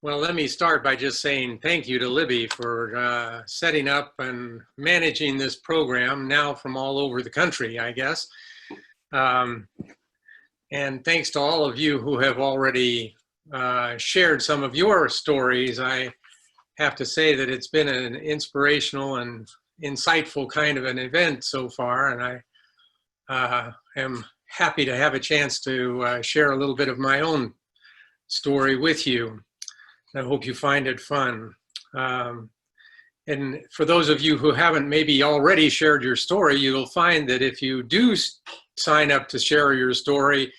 Well, let me start by just saying thank you to Libby for setting up and managing this program now from all over the country, I guess. Um, and thanks to all of you who have already shared some of your stories. I have to say that it's been an inspirational and insightful kind of an event so far, and I am happy to have a chance to share a little bit of my own story with you. I hope you find it fun. Um, and for those of you who haven't maybe already shared your story, you'll find that if you do sign up to share your story,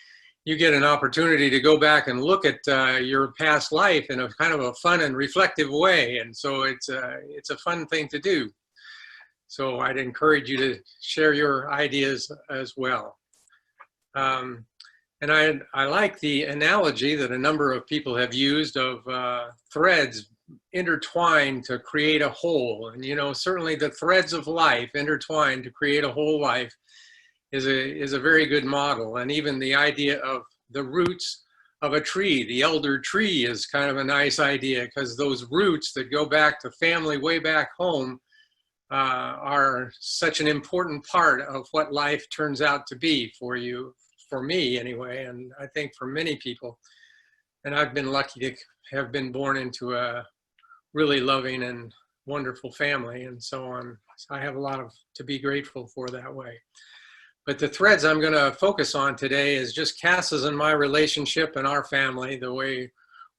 you get an opportunity to go back and look at your past life in a kind of a fun and reflective way. And so it's a fun thing to do. So I'd encourage you to share your ideas as well. And I like the analogy that a number of people have used of threads intertwined to create a whole. And, you know, certainly the threads of life intertwined to create a whole life is a very good model. And even the idea of the roots of a tree, the elder tree, is kind of a nice idea, because those roots that go back to family way back home are such an important part of what life turns out to be for you. For me anyway, and I think for many people. And I've been lucky to have been born into a really loving and wonderful family and so on. So I have a lot to be grateful for that way. But the threads I'm going to focus on today is just Cass's and my relationship and our family, the way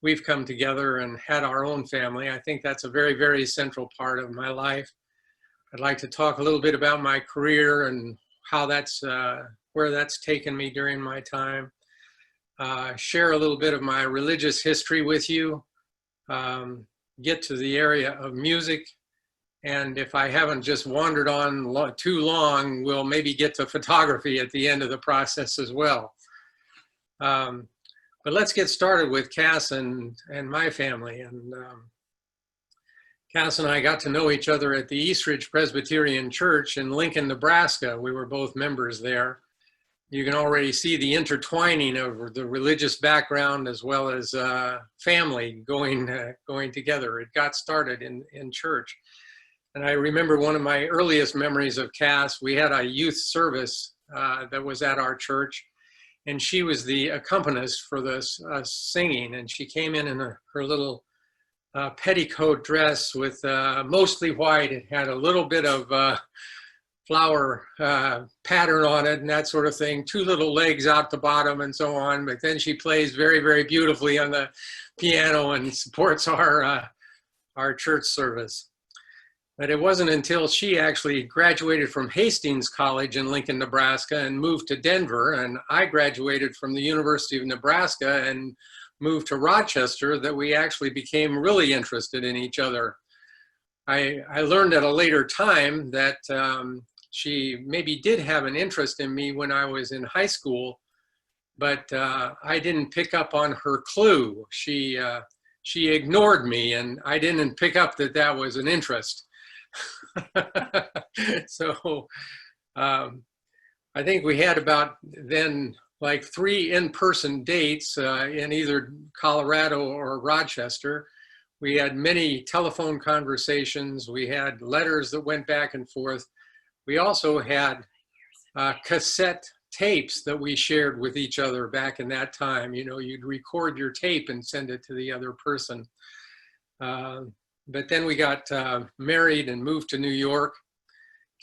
we've come together and had our own family. I think that's a very, very central part of my life. I'd like to talk a little bit about my career and how that's where that's taken me during my time, share a little bit of my religious history with you, get to the area of music, and if I haven't just wandered on too long, we'll maybe get to photography at the end of the process as well. But let's get started with Cass and my family. And Cass and I got to know each other at the Eastridge Presbyterian Church in Lincoln, Nebraska. We were both members there. You can already see the intertwining of the religious background as well as family going together. It got started in church. And I remember one of my earliest memories of Cass, we had a youth service that was at our church, and she was the accompanist for this singing. And she came in her little petticoat dress with mostly white. It had a little bit of flower pattern on it and that sort of thing, two little legs out the bottom and so on. But then she plays very, very beautifully on the piano and supports our church service. But it wasn't until she actually graduated from Hastings College in Lincoln, Nebraska, and moved to Denver, and I graduated from the University of Nebraska and moved to Rochester, that we actually became really interested in each other. I learned at a later time that she maybe did have an interest in me when I was in high school, but I didn't pick up on her clue. She ignored me, and I didn't pick up that that was an interest. So I think we had about then like 3 in-person dates in either Colorado or Rochester. We had many telephone conversations. We had letters that went back and forth. We also had cassette tapes that we shared with each other back in that time. You know, you'd record your tape and send it to the other person. But then we got married and moved to New York.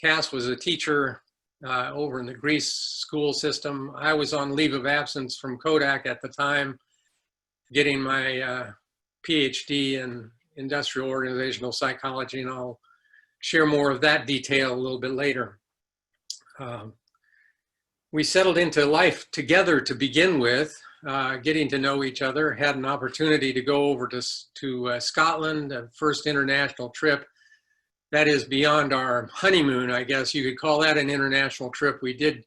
Cass was a teacher over in the Greece school system. I was on leave of absence from Kodak at the time, getting my PhD in industrial organizational psychology, and I'll share more of that detail a little bit later. We settled into life together to begin with, getting to know each other, had an opportunity to go over to Scotland, a first international trip. That is beyond our honeymoon, I guess you could call that an international trip. We did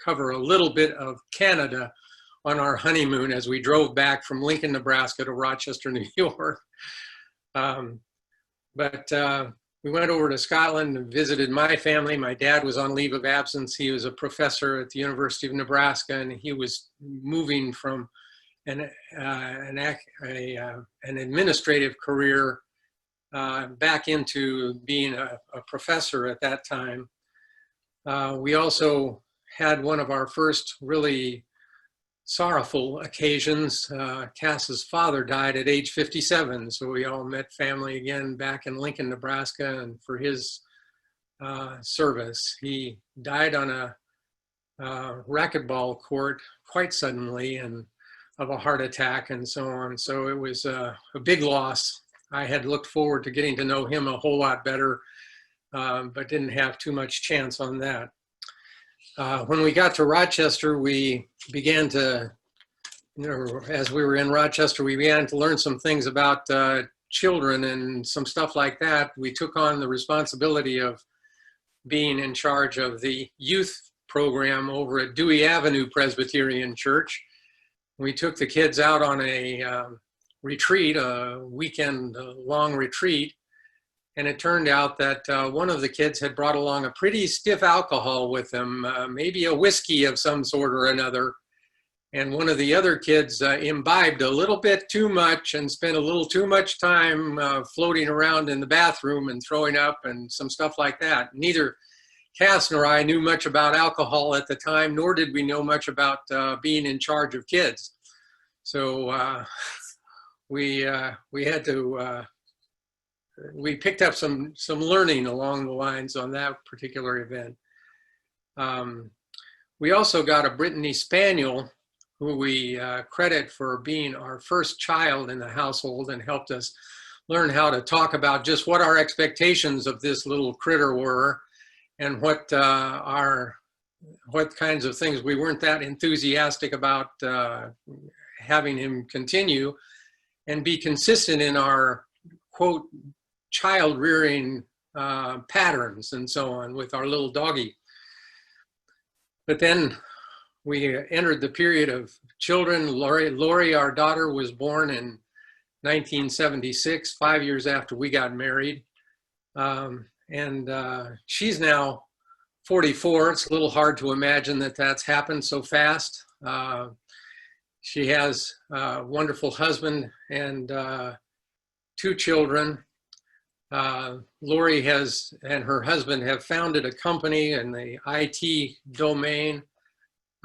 cover a little bit of Canada on our honeymoon as we drove back from Lincoln, Nebraska to Rochester, New York. We went over to Scotland and visited my family. My dad was on leave of absence. He was a professor at the University of Nebraska, and he was moving from an administrative career back into being a professor at that time. We also had one of our first really sorrowful occasions. Cass's father died at age 57, so we all met family again back in Lincoln, Nebraska, and for his service. He died on a racquetball court quite suddenly and of a heart attack and so on. So it was a big loss. I had looked forward to getting to know him a whole lot better, but didn't have too much chance on that. When we got to Rochester, we began to, as we were in Rochester, we began to learn some things about children and some stuff like that. We took on the responsibility of being in charge of the youth program over at Dewey Avenue Presbyterian Church. We took the kids out on a retreat, a weekend long retreat, and it turned out that one of the kids had brought along a pretty stiff alcohol with them, maybe a whiskey of some sort or another. And one of the other kids imbibed a little bit too much and spent a little too much time floating around in the bathroom and throwing up and some stuff like that. Neither Cass nor I knew much about alcohol at the time, nor did we know much about being in charge of kids. So we had to, we picked up some learning along the lines on that particular event. We also got a Brittany Spaniel who we credit for being our first child in the household and helped us learn how to talk about just what our expectations of this little critter were and what kinds of things we weren't that enthusiastic about having him continue, and be consistent in our, quote, child rearing patterns and so on with our little doggy. But then we entered the period of children. Lori, our daughter, was born in 1976, 5 years after we got married. She's now 44. It's a little hard to imagine that that's happened so fast. She has a wonderful husband and 2 children. Lori and her husband have founded a company in the IT domain.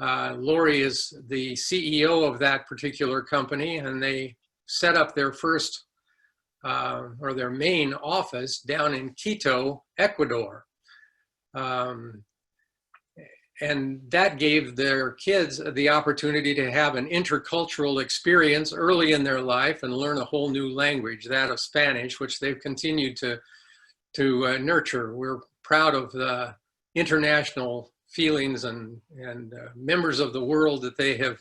Lori is the CEO of that particular company, and they set up their first or their main office down in Quito, Ecuador. And that gave their kids the opportunity to have an intercultural experience early in their life and learn a whole new language, that of Spanish, which they've continued to nurture. We're proud of the international feelings and members of the world that they have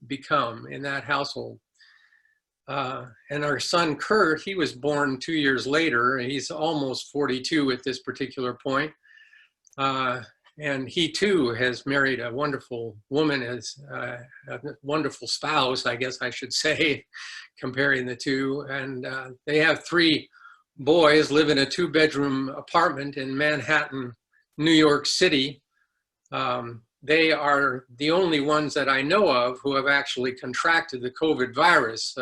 become in that household. And our son, Kurt, he was born 2 years later. He's almost 42 at this particular point. And he too has married a wonderful woman, as a wonderful spouse, I guess I should say, comparing the two. And they have 3 boys, live in a 2-bedroom apartment in Manhattan, New York City. They are the only ones that I know of who have actually contracted the COVID virus.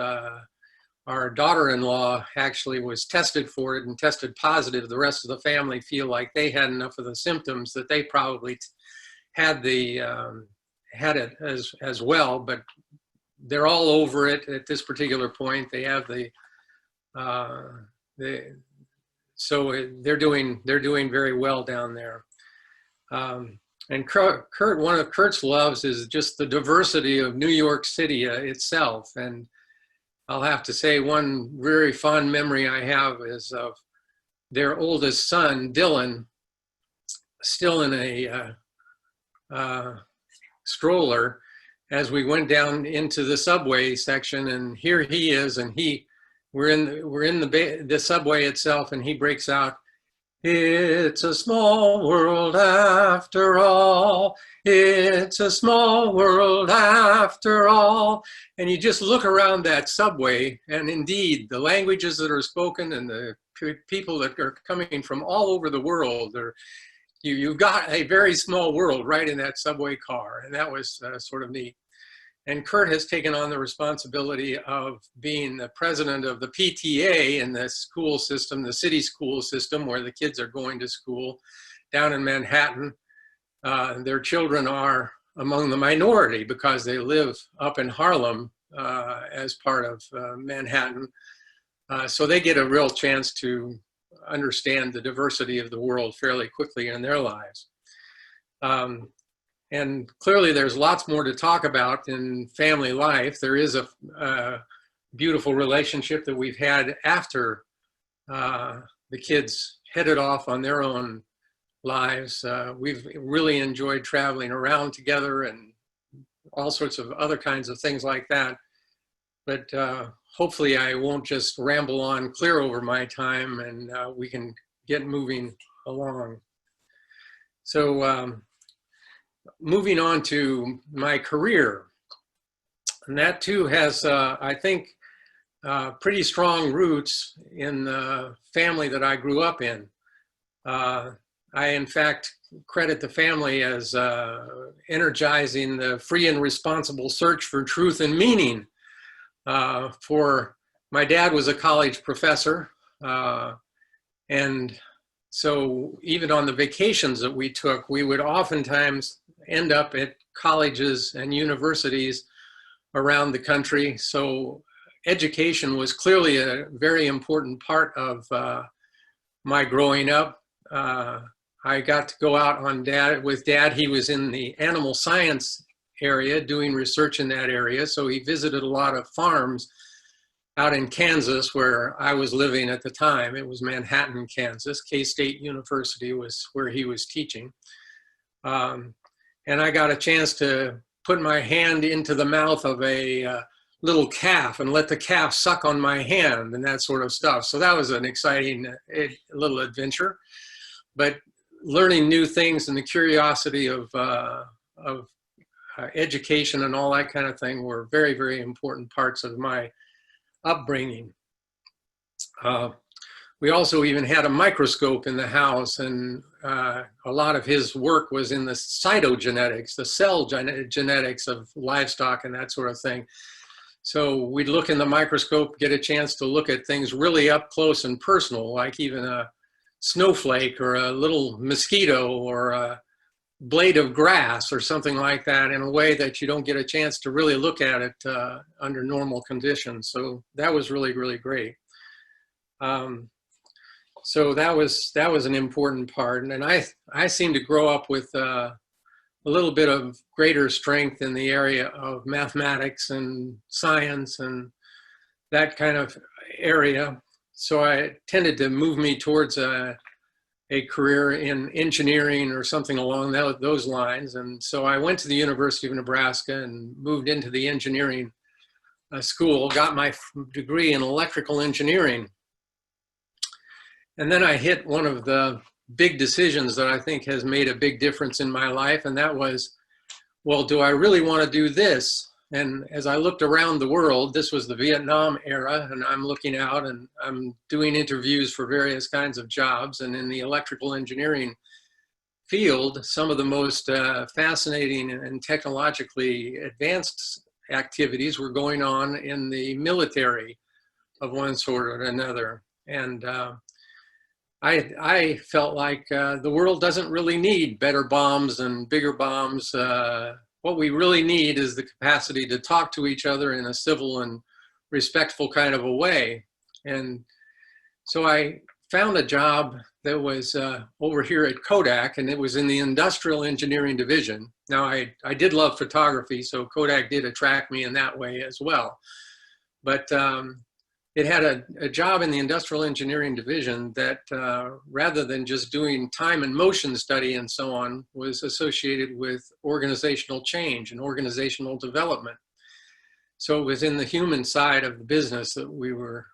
Our daughter-in-law actually was tested for it and tested positive. The rest of the family feel like they had enough of the symptoms that they probably had it as well, but they're all over it at this particular point. They have so they're doing very well down there. And Kurt, one of Kurt's loves is just the diversity of New York City itself. And I'll have to say one very fond memory I have is of their oldest son, Dylan, still in a stroller as we went down into the subway section, and here he is, and we're in the subway itself, and he breaks out, "It's a small world after all. It's a small world after all." And you just look around that subway, and indeed, the languages that are spoken and the people that are coming from all over the world, you've got a very small world right in that subway car, and that was sort of neat. And Kurt has taken on the responsibility of being the president of the PTA in the school system, the city school system, where the kids are going to school down in Manhattan. Their children are among the minority because they live up in Harlem as part of Manhattan. So they get a real chance to understand the diversity of the world fairly quickly in their lives. And clearly there's lots more to talk about in family life. There is a beautiful relationship that we've had after the kids headed off on their own lives. We've really enjoyed traveling around together and all sorts of other kinds of things like that. But hopefully I won't just ramble on clear over my time, and we can get moving along. So moving on to my career, and that too has, I think, pretty strong roots in the family that I grew up in. I, in fact, credit the family as energizing the free and responsible search for truth and meaning. For my dad was a college professor, and so even on the vacations that we took, we would oftentimes end up at colleges and universities around the country. So education was clearly a very important part of my growing up. I got to go out with Dad. He was in the animal science area doing research in that area. So he visited a lot of farms out in Kansas where I was living at the time. It was Manhattan, Kansas. K-State University was where he was teaching. And I got a chance to put my hand into the mouth of a little calf and let the calf suck on my hand and that sort of stuff. So that was an exciting little adventure. But learning new things and the curiosity of education and all that kind of thing were very, very important parts of my upbringing. We also even had a microscope in the house, and a lot of his work was in the cytogenetics, the cell genetics of livestock and that sort of thing. So we'd look in the microscope, get a chance to look at things really up close and personal, like even a snowflake or a little mosquito or a blade of grass or something like that, in a way that you don't get a chance to really look at it under normal conditions. So that was really, really great. So that was an important part. And I seemed to grow up with a little bit of greater strength in the area of mathematics and science and that kind of area. So I tended to move me towards a career in engineering or something along those lines. And so I went to the University of Nebraska and moved into the engineering school, got my degree in electrical engineering. And then I hit one of the big decisions that I think has made a big difference in my life. And that was, well, do I really want to do this? And as I looked around the world, this was the Vietnam era, and I'm looking out and I'm doing interviews for various kinds of jobs. And in the electrical engineering field, some of the most fascinating and technologically advanced activities were going on in the military of one sort or another. And I felt like the world doesn't really need better bombs and bigger bombs. What we really need is the capacity to talk to each other in a civil and respectful kind of a way. And so I found a job that was over here at Kodak, and it was in the industrial engineering division. Now, I did love photography, so Kodak did attract me in that way as well. But it had a job in the industrial engineering division that rather than just doing time and motion study and so on, was associated with organizational change and organizational development. So it was in the human side of the business that we were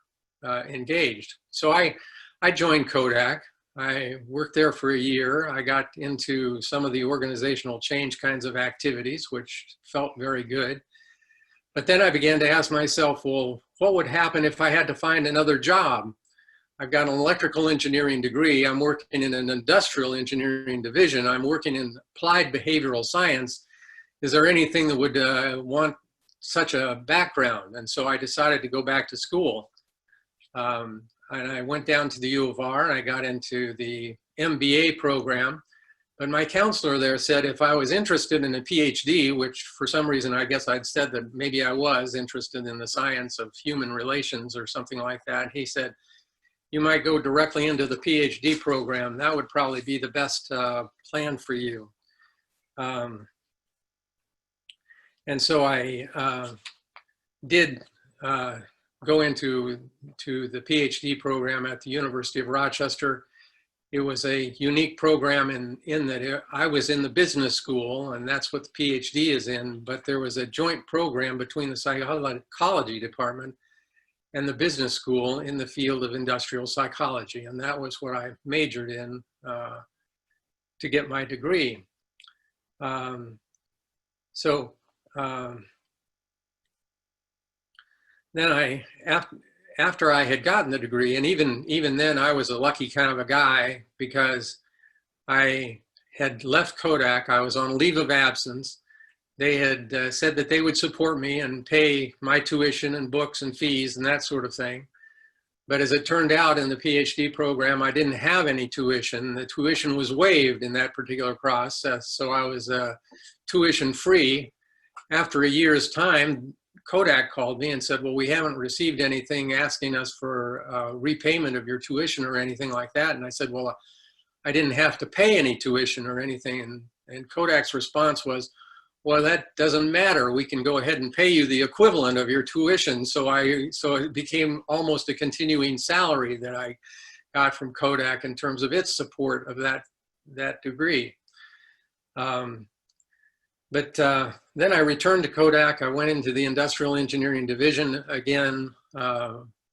engaged. So I joined Kodak. I worked there for a year. I got into some of the organizational change kinds of activities, which felt very good. But then I began to ask myself, well, what would happen if I had to find another job? I've got an electrical engineering degree. I'm working in an industrial engineering division. I'm working in applied behavioral science. Is there anything that would want such a background. And so I decided to go back to school. And I went down to the U of R and I got into the MBA program. But my counselor there said if I was interested in a PhD, which for some reason I guess I'd said that maybe I was interested in the science of human relations or something like that, he said, you might go directly into the PhD program. That would probably be the best plan for you. And so I did go into the PhD program at the University of Rochester. It was a unique program in that I was in the business school, and that's what the PhD is in, but there was a joint program between the psychology department and the business school in the field of industrial psychology, and that was what I majored in to get my degree. Then after I had gotten the degree, and even then I was a lucky kind of a guy because I had left Kodak. I was on leave of absence. They had said that they would support me and pay my tuition and books and fees and that sort of thing. But as it turned out in the PhD program, I didn't have any tuition. The tuition was waived in that particular process, so I was tuition free. After a year's time, Kodak called me and said, well, we haven't received anything asking us for repayment of your tuition or anything like that. And I said, well, I didn't have to pay any tuition or anything. And Kodak's response was, well, that doesn't matter. We can go ahead and pay you the equivalent of your tuition. So it became almost a continuing salary that I got from Kodak in terms of its support of that degree. But then I returned to Kodak. I went into the industrial engineering division again,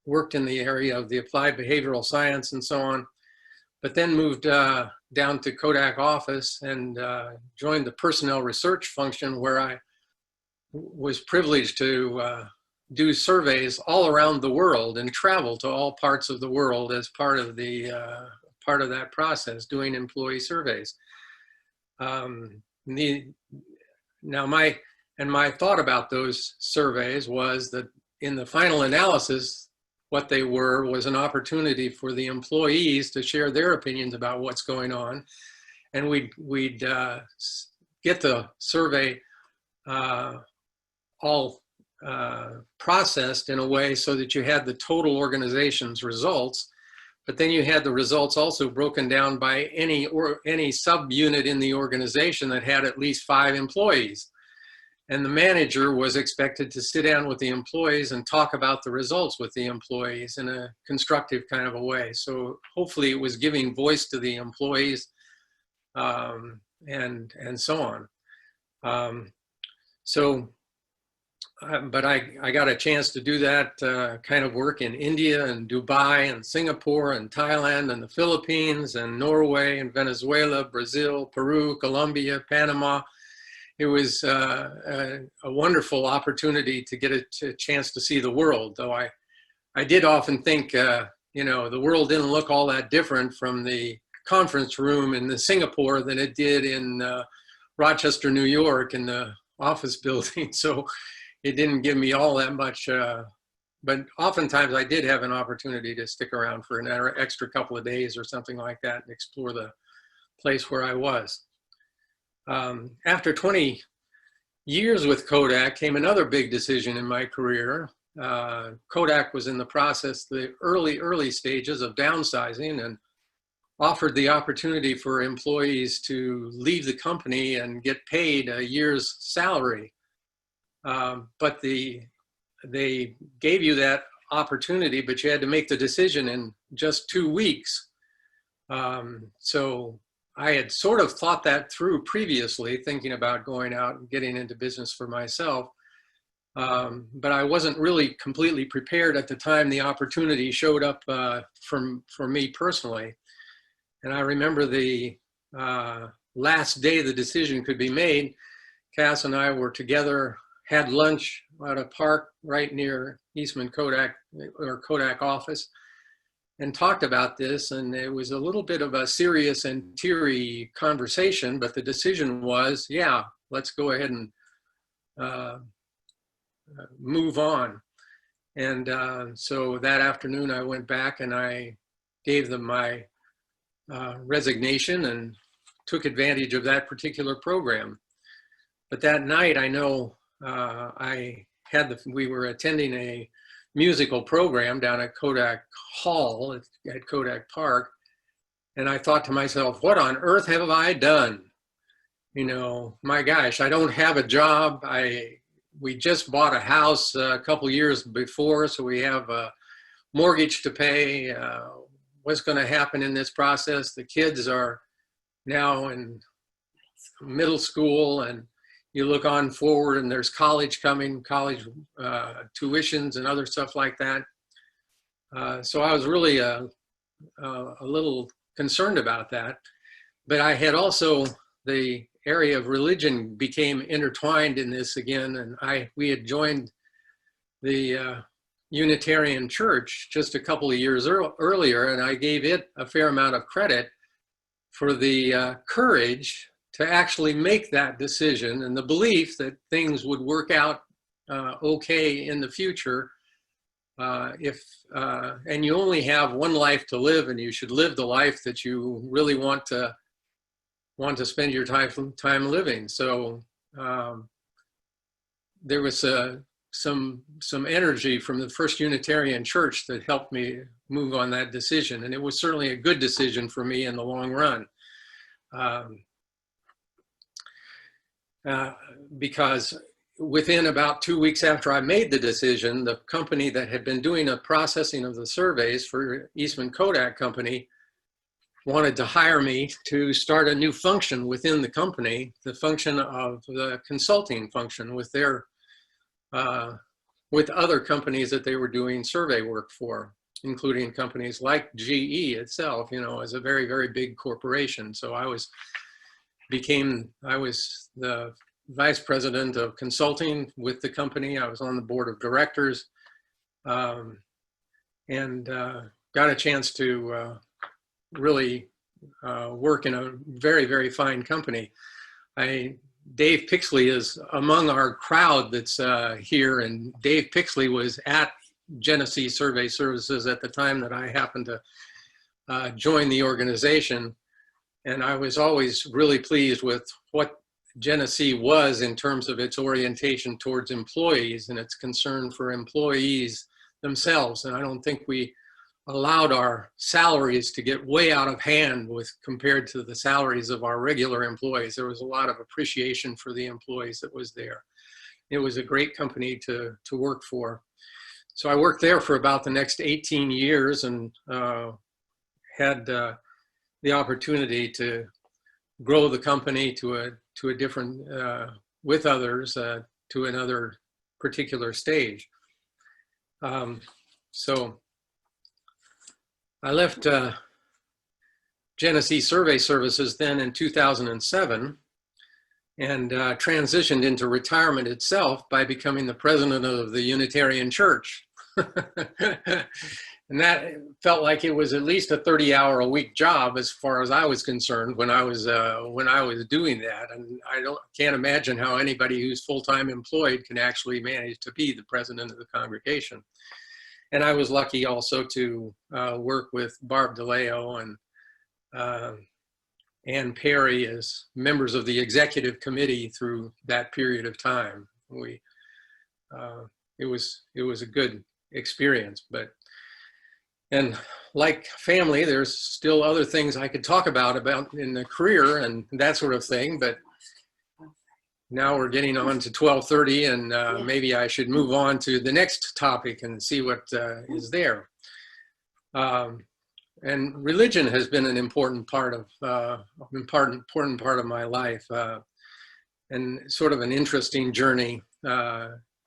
worked in the area of the applied behavioral science and so on, but then moved down to Kodak office and joined the personnel research function, where I was privileged to do surveys all around the world and travel to all parts of the world as part of that process, doing employee surveys. My thought about those surveys was that in the final analysis, what they were was an opportunity for the employees to share their opinions about what's going on. And we'd get the survey all processed in a way so that you had the total organization's results, but then you had the results also broken down by any subunit in the organization that had at least 5 employees. And the manager was expected to sit down with the employees and talk about the results with the employees in a constructive kind of a way. So hopefully it was giving voice to the employees and so on. But I got a chance to do that kind of work in India and Dubai and Singapore and Thailand and the Philippines and Norway and Venezuela, Brazil, Peru, Colombia, Panama. It was a wonderful opportunity to get a chance to see the world, though I did often think, the world didn't look all that different from the conference room in Singapore than it did in Rochester, New York, in the office building. So it didn't give me all that much, but oftentimes I did have an opportunity to stick around for an extra couple of days or something like that and explore the place where I was. After 20 years with Kodak came another big decision in my career. Kodak was in the process, the early stages of downsizing, and offered the opportunity for employees to leave the company and get paid a year's salary. But they gave you that opportunity, but you had to make the decision in just 2 weeks. So I had sort of thought that through previously, thinking about going out and getting into business for myself. But I wasn't really completely prepared at the time the opportunity showed up for me personally. And I remember the last day the decision could be made, Cass and I were together, had lunch at a park right near Eastman Kodak, or Kodak office, and talked about this. And it was a little bit of a serious and teary conversation, but the decision was, yeah, let's go ahead and move on. And so that afternoon I went back and I gave them my resignation and took advantage of that particular program. But that night, I know we were attending a musical program down at Kodak Hall at Kodak Park. And I thought to myself, what on earth have I done? You know, my gosh, I don't have a job. We just bought a house a couple years before, so we have a mortgage to pay. What's going to happen in this process? The kids are now in middle school, and you look on forward and there's college coming, college tuitions and other stuff like that. So I was really a little concerned about that. But I had also, the area of religion became intertwined in this again, and we had joined the Unitarian Church just a couple of years earlier, and I gave it a fair amount of credit for the courage to actually make that decision and the belief that things would work out okay in the future. And you only have one life to live, and you should live the life that you really want to spend your time living. So there was some energy from the First Unitarian Church that helped me move on that decision, and it was certainly a good decision for me in the long run. Because within about 2 weeks after I made the decision, the company that had been doing a processing of the surveys for Eastman Kodak Company wanted to hire me to start a new function within the company, the function of the consulting function with with other companies that they were doing survey work for, including companies like GE itself, you know, as a very, very big corporation. So I was the vice president of consulting with the company. I was on the board of directors, and got a chance to really work in a very, very fine company. Dave Pixley is among our crowd that's here, and Dave Pixley was at Genesee Survey Services at the time that I happened to join the organization. And I was always really pleased with what Genesee was in terms of its orientation towards employees and its concern for employees themselves. And I don't think we allowed our salaries to get way out of hand compared to the salaries of our regular employees. There was a lot of appreciation for the employees that was there. It was a great company to work for. So I worked there for about the next 18 years and had the opportunity to grow the company to a different, with others, to another particular stage. So I left Genesee Survey Services then in 2007 and transitioned into retirement itself by becoming the president of the Unitarian Church. And that felt like it was at least a 30-hour-a-week job as far as I was concerned when I was doing that. And I can't imagine how anybody who's full-time employed can actually manage to be the president of the congregation. And I was lucky also to work with Barb DeLeo and Ann Perry as members of the executive committee through that period of time. It was a good experience, and like family, there's still other things I could talk about in the career and that sort of thing, but now we're getting on to 12:30, and maybe I should move on to the next topic and see what is there. And religion has been an important part of my life, and sort of an interesting journey.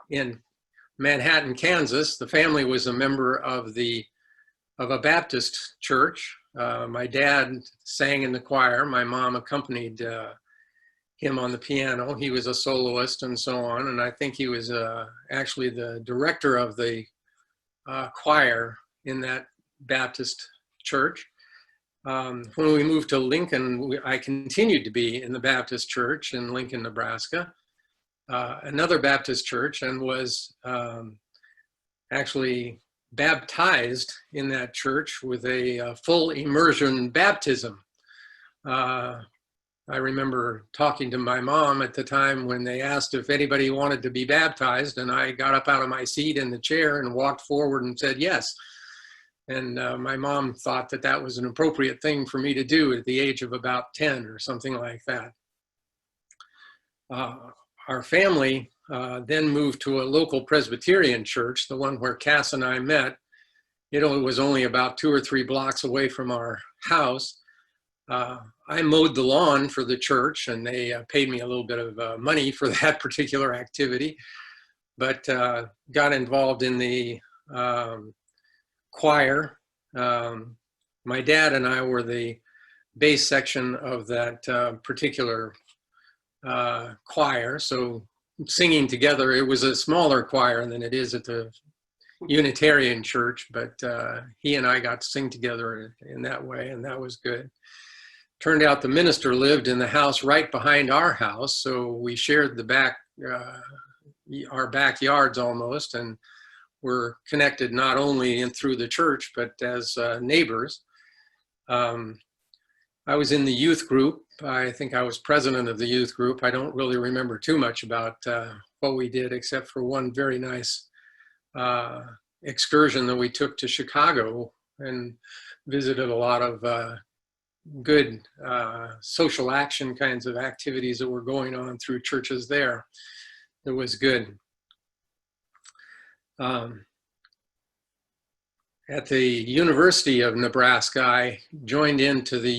In Manhattan, Kansas, the family was a member of a Baptist church. My dad sang in the choir. My mom accompanied him on the piano. He was a soloist and so on. And I think he was actually the director of the choir in that Baptist church. When we moved to Lincoln, I continued to be in the Baptist church in Lincoln, Nebraska. another Baptist church and was actually baptized in that church with a full immersion baptism. I remember talking to my mom at the time when they asked if anybody wanted to be baptized, and I got up out of my seat in the chair and walked forward and said yes. And my mom thought that that was an appropriate thing for me to do at the age of about 10 or something like that. Our family then moved to a local Presbyterian church, the one where Cass and I met. It was only about 2 or 3 blocks away from our house. I mowed the lawn for the church, and they paid me a little bit of money for that particular activity, but got involved in the choir. My dad and I were the bass section of that particular choir, so singing together. It was a smaller choir than it is at the Unitarian church, but he and I got to sing together in that way, and that was good. Turned out the minister lived in the house right behind our house, so we shared the our backyards almost, and were connected not only through the church, but as neighbors. I was in the youth group. I think I was president of the youth group. I don't really remember too much about what we did, except for one very nice excursion that we took to Chicago and visited a lot of good social action kinds of activities that were going on through churches there. It was good. At the University of Nebraska, I joined into the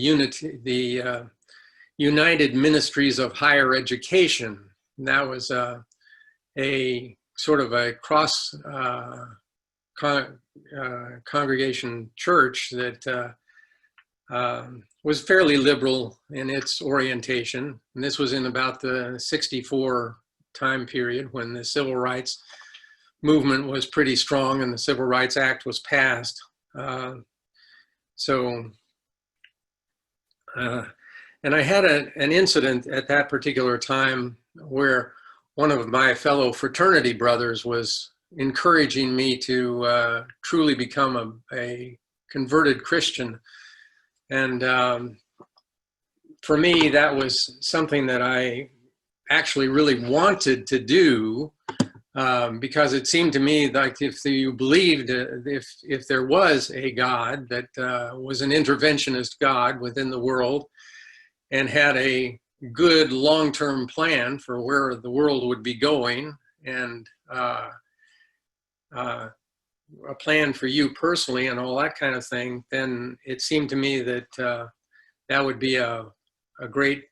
United Ministries of Higher Education. And that was a sort of a cross congregation church that was fairly liberal in its orientation. And this was in about the '64 time period when the civil rights movement was pretty strong and the Civil Rights Act was passed. And I had an incident at that particular time where one of my fellow fraternity brothers was encouraging me to truly become a converted Christian. And for me, that was something that I actually really wanted to do, because it seemed to me like if you believed, if there was a God that was an interventionist God within the world and had a good long-term plan for where the world would be going, and a plan for you personally and all that kind of thing, then it seemed to me that that would be a great,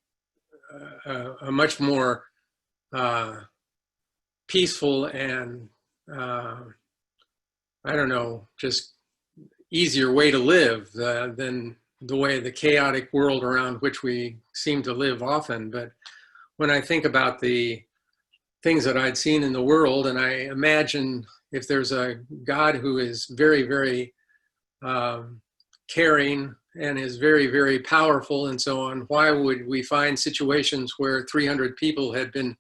a much more peaceful and I don't know, just easier way to live than the way the chaotic world around which we seem to live often. But when I think about the things that I'd seen in the world, and I imagine if there's a God who is very, very caring and is very, very powerful and so on, why would we find situations where 300 people had been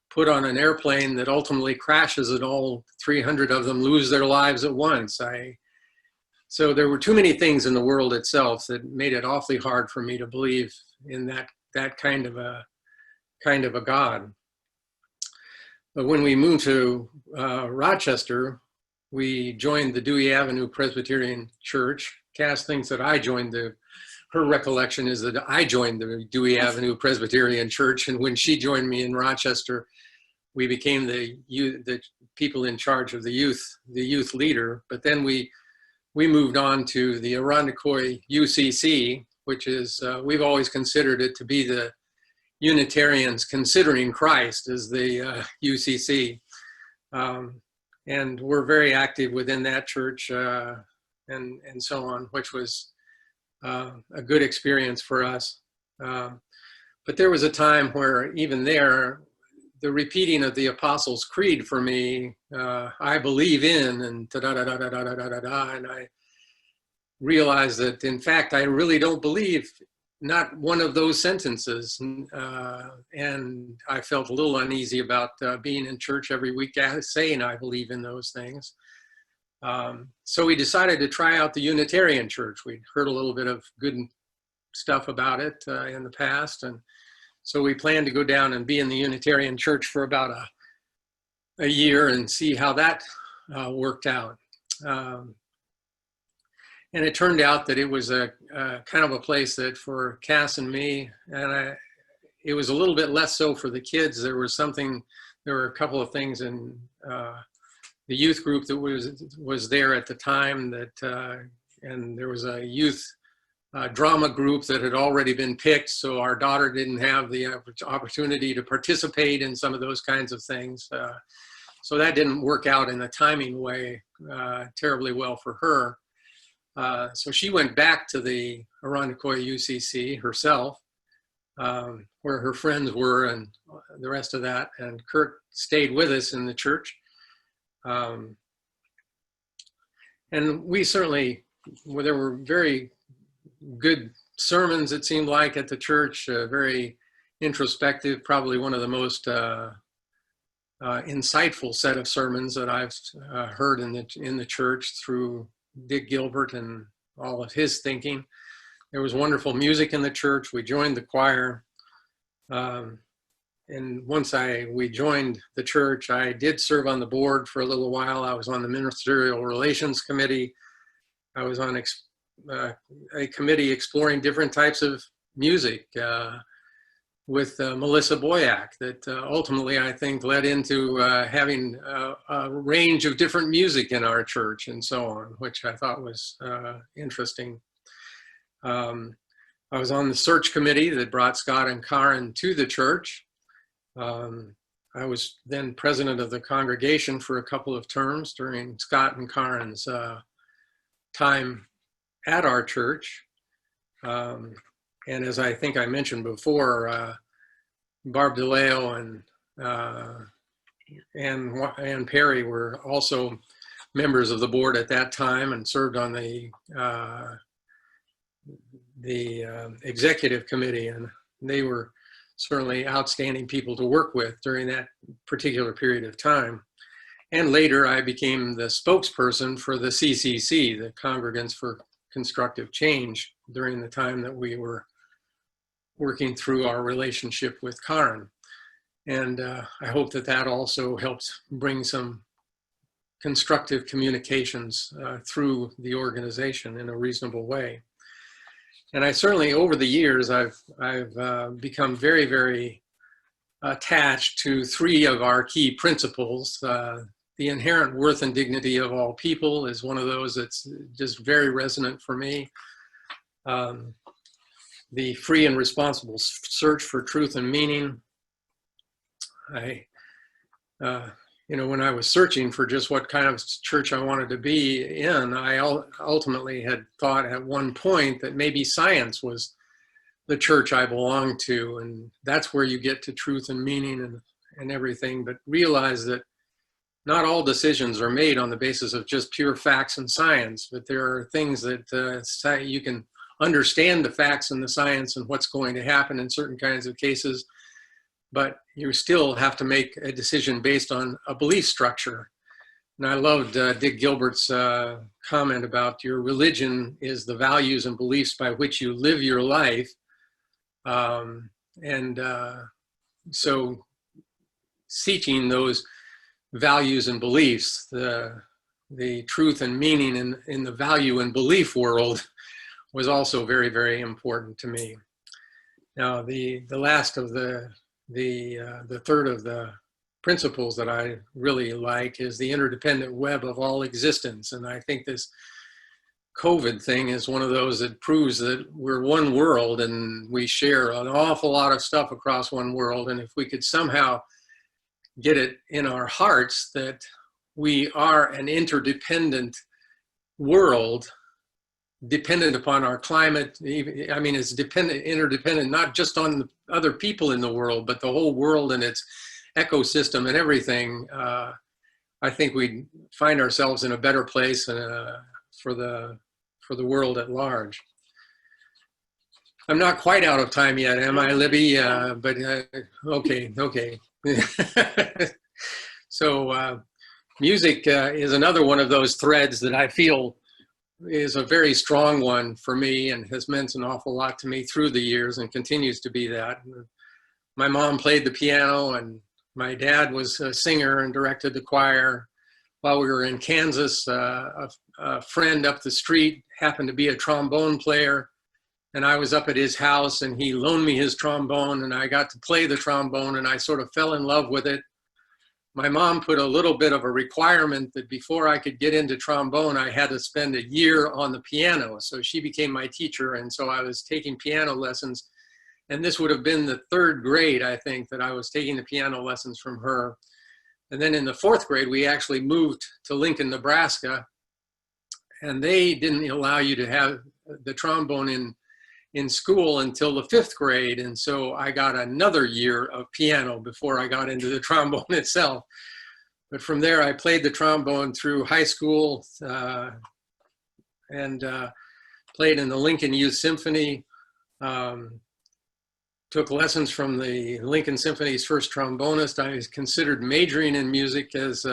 put on an airplane that ultimately crashes and all 300 of them lose their lives at once? So there were too many things in the world itself that made it awfully hard for me to believe in that kind of a God. But when we moved to Rochester, we joined the Dewey Avenue Presbyterian Church. Cass thinks that I joined her recollection is that I joined the Dewey Avenue Presbyterian Church, and when she joined me in Rochester, we became the people in charge of the youth leader. But then we moved on to the Irondequoit UCC, which is, we've always considered it to be the Unitarians considering Christ as the UCC. And we're very active within that church and so on, which was a good experience for us. But there was a time where even there, the repeating of the Apostles' Creed for me, I believe in, and da-da-da-da-da-da-da-da-da, and I realized that, in fact, I really don't believe not one of those sentences. And I felt a little uneasy about being in church every week, saying I believe in those things. So we decided to try out the Unitarian Church. We'd heard a little bit of good stuff about it in the past. And so we planned to go down and be in the Unitarian Church for about a year and see how that worked out. And it turned out that it was a kind of a place that for Cass and me, it was a little bit less so for the kids. There were a couple of things in the youth group that was there at the time and there was a youth drama group that had already been picked. So our daughter didn't have the opportunity to participate in some of those kinds of things. So that didn't work out in the timing way terribly well for her. So she went back to the Irondequoit UCC herself, where her friends were and the rest of that. And Kurt stayed with us in the church. And we certainly, there were very good sermons, it seemed like, at the church, very introspective, probably one of the most insightful set of sermons that I've heard in the church through Dick Gilbert and all of his thinking. There was wonderful music in the church. We joined the choir. And once we joined the church, I did serve on the board for a little while. I was on the Ministerial Relations Committee. I was on a committee exploring different types of music with Melissa Boyack that ultimately I think led into having a range of different music in our church and so on, which I thought was interesting. I was on the search committee that brought Scott and Karen to the church. I was then president of the congregation for a couple of terms during Scott and Karen's time at our church. And as I think I mentioned before, Barb DeLeo and Perry were also members of the board at that time and served on the executive committee, and they were certainly outstanding people to work with during that particular period of time. And later I became the spokesperson for the CCC, the Congregants for Constructive Change, during the time that we were working through our relationship with Karen. And I hope that also helped bring some constructive communications through the organization in a reasonable way. And I certainly, over the years, I've become very, very attached to three of our key principles. The inherent worth and dignity of all people is one of those that's just very resonant for me. The free and responsible search for truth and meaning. When I was searching for just what kind of church I wanted to be in, I ultimately had thought at one point that maybe science was the church I belonged to, and that's where you get to truth and meaning and everything, but realize that not all decisions are made on the basis of just pure facts and science, but there are things that you can understand the facts and the science and what's going to happen in certain kinds of cases, but you still have to make a decision based on a belief structure. And I loved Dick Gilbert's comment about your religion is the values and beliefs by which you live your life. So seeking those values and beliefs, the truth and meaning in the value and belief world was also very, very important to me. Now, the last of the third of the principles that I really like is the interdependent web of all existence. And I think this COVID thing is one of those that proves that we're one world and we share an awful lot of stuff across one world. And if we could somehow get it in our hearts that we are an interdependent world, dependent upon our climate. I mean, it's interdependent, not just on the other people in the world, but the whole world and its ecosystem and everything. I think we'd find ourselves in a better place for the world at large. I'm not quite out of time yet, am I, Libby? But okay, okay. So music is another one of those threads that I feel is a very strong one for me and has meant an awful lot to me through the years and continues to be that. My mom played the piano and my dad was a singer and directed the choir. While we were in Kansas, a friend up the street happened to be a trombone player, and I was up at his house and he loaned me his trombone and I got to play the trombone and I sort of fell in love with it. My mom put a little bit of a requirement that before I could get into trombone, I had to spend a year on the piano. So she became my teacher, and so I was taking piano lessons. And this would have been the 3rd grade, I think, that I was taking the piano lessons from her. And then in the 4th grade, we actually moved to Lincoln, Nebraska, and they didn't allow you to have the trombone in school until the 5th grade. And so I got another year of piano before I got into the trombone itself. But from there, I played the trombone through high school and played in the Lincoln Youth Symphony. Took lessons from the Lincoln Symphony's first trombonist. I was considered majoring in music as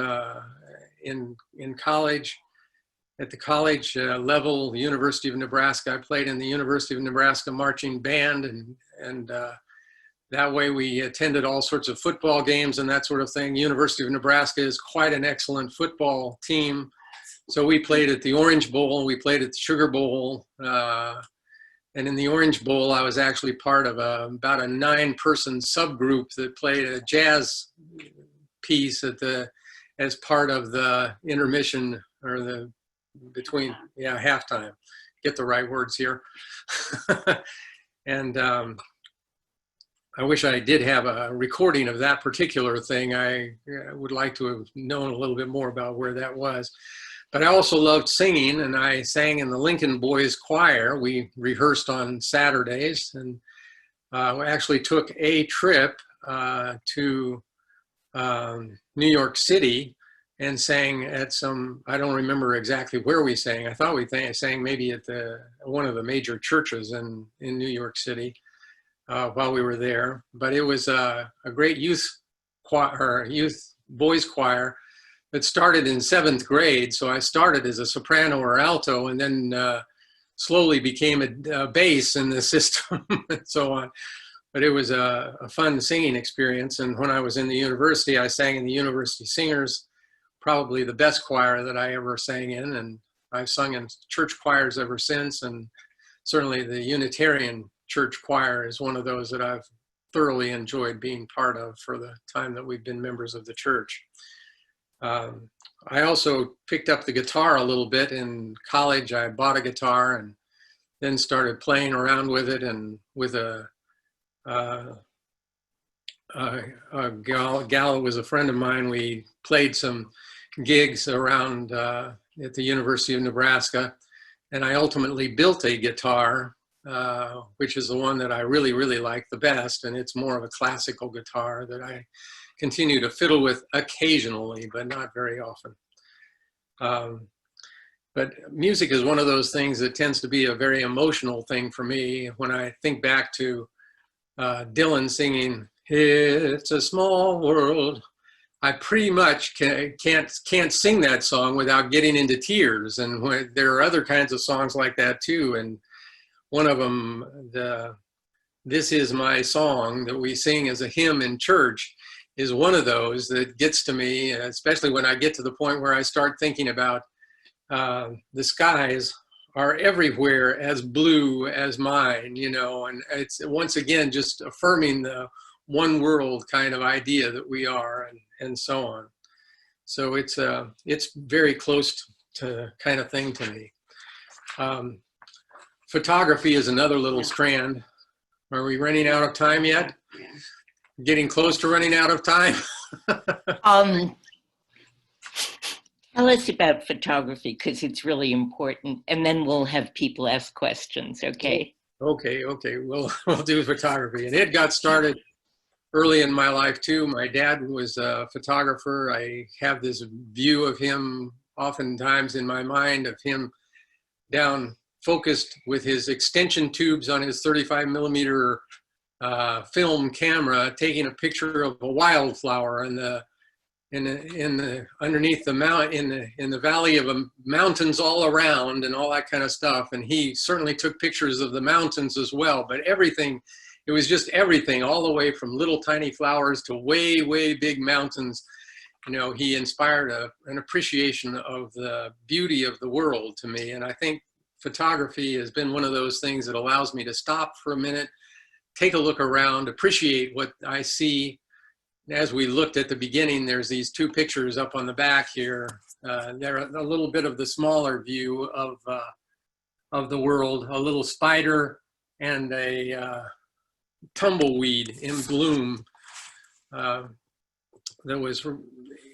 in college. At the college level, the University of Nebraska, I played in the University of Nebraska marching band, and that way we attended all sorts of football games and that sort of thing. University of Nebraska is quite an excellent football team. So we played at the Orange Bowl, we played at the Sugar Bowl, and in the Orange Bowl, I was actually part of about a 9-person subgroup that played a jazz piece as part of the intermission or the halftime. Get the right words here. And I wish I did have a recording of that particular thing. I would like to have known a little bit more about where that was. But I also loved singing, and I sang in the Lincoln Boys Choir. We rehearsed on Saturdays, and we actually took a trip to New York City and sang at some, I don't remember exactly where we sang. I thought we sang maybe at one of the major churches in New York City while we were there. But it was a great youth boys choir that started in 7th grade. So I started as a soprano or alto, and then slowly became a bass in the system and so on. But it was a fun singing experience. And when I was in the university, I sang in the University Singers, probably the best choir that I ever sang in. And I've sung in church choirs ever since. And certainly the Unitarian Church Choir is one of those that I've thoroughly enjoyed being part of for the time that we've been members of the church. I also picked up the guitar a little bit in college. I bought a guitar and then started playing around with it, and with a gal that was a friend of mine, we played some gigs around at the University of Nebraska, and I ultimately built a guitar, which is the one that I really, really like the best, and it's more of a classical guitar that I continue to fiddle with occasionally, but not very often. But music is one of those things that tends to be a very emotional thing for me. When I think back to Dylan singing, "It's a Small World," I pretty much can't sing that song without getting into tears. And there are other kinds of songs like that too. And one of them, "This Is My Song," that we sing as a hymn in church, is one of those that gets to me, especially when I get to the point where I start thinking about the skies are everywhere as blue as mine, and it's once again just affirming the one world kind of idea that we are, and so on. So it's very close to kind of thing to me. Photography is another little strand. Are we running out of time yet? Getting close to running out of time? Tell us about photography, because it's really important, and then we'll have people ask questions, okay? Okay, we'll do photography. And it got started early in my life too. My dad was a photographer. I have this view of him oftentimes in my mind, of him down focused with his extension tubes on his 35 millimeter film camera, taking a picture of a wildflower underneath the mount in the valley of mountains all around and all that kind of stuff. And he certainly took pictures of the mountains as well, but everything, it was just everything, all the way from little tiny flowers to way, way big mountains. You know, he inspired an appreciation of the beauty of the world to me. And I think photography has been one of those things that allows me to stop for a minute, take a look around, appreciate what I see. As we looked at the beginning, there's these two pictures up on the back here. They're a little bit of the smaller view of the world, a little spider and a tumbleweed in bloom.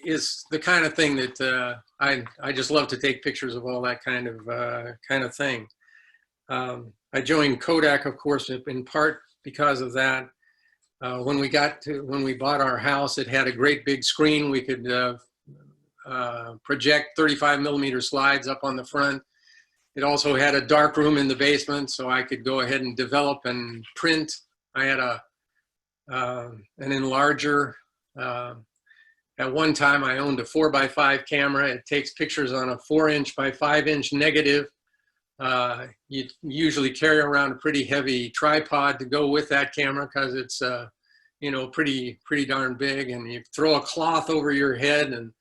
Is the kind of thing that I just love to take pictures of all that kind of thing. I joined Kodak, of course, in part because of that. When we bought our house, it had a great big screen. We could project 35 millimeter slides up on the front. It also had a dark room in the basement, so I could go ahead and develop and print. I had an enlarger. At one time, I owned a 4x5 camera. It takes pictures on a 4-inch by 5-inch negative. You usually carry around a pretty heavy tripod to go with that camera because it's, you know, pretty darn big. And you throw a cloth over your head, and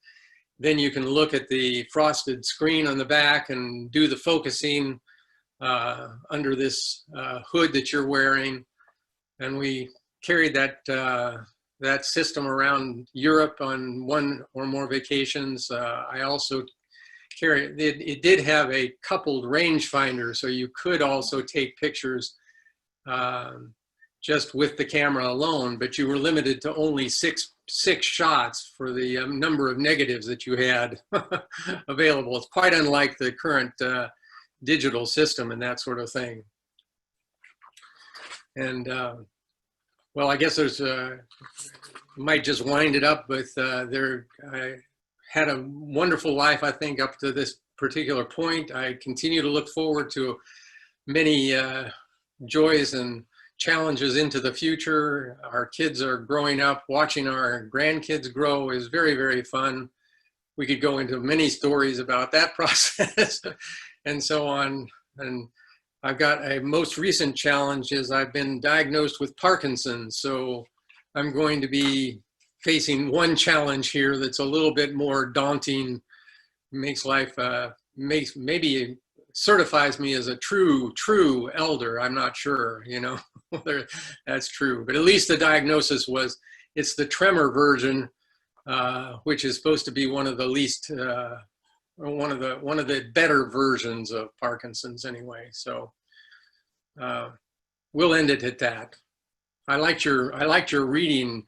then you can look at the frosted screen on the back and do the focusing under this hood that you're wearing. And we carried that system around Europe on one or more vacations. I also it did have a coupled rangefinder, so you could also take pictures just with the camera alone, but you were limited to only six shots for the number of negatives that you had available. It's quite unlike the current digital system and that sort of thing. And well, I guess there's might just wind it up with I had a wonderful life, I think, up to this particular point. I continue to look forward to many joys and challenges into the future. Our kids are growing up. Watching our grandkids grow is very, very fun. We could go into many stories about that process and so on. And I've got a most recent challenge is I've been diagnosed with Parkinson's. So I'm going to be facing one challenge here that's a little bit more daunting, makes life, maybe certifies me as a true elder. I'm not sure, you know, whether that's true, but at least the diagnosis was, it's the tremor version, which is supposed to be one of the least, one of the better versions of Parkinson's anyway. So we'll end it at that. I liked your reading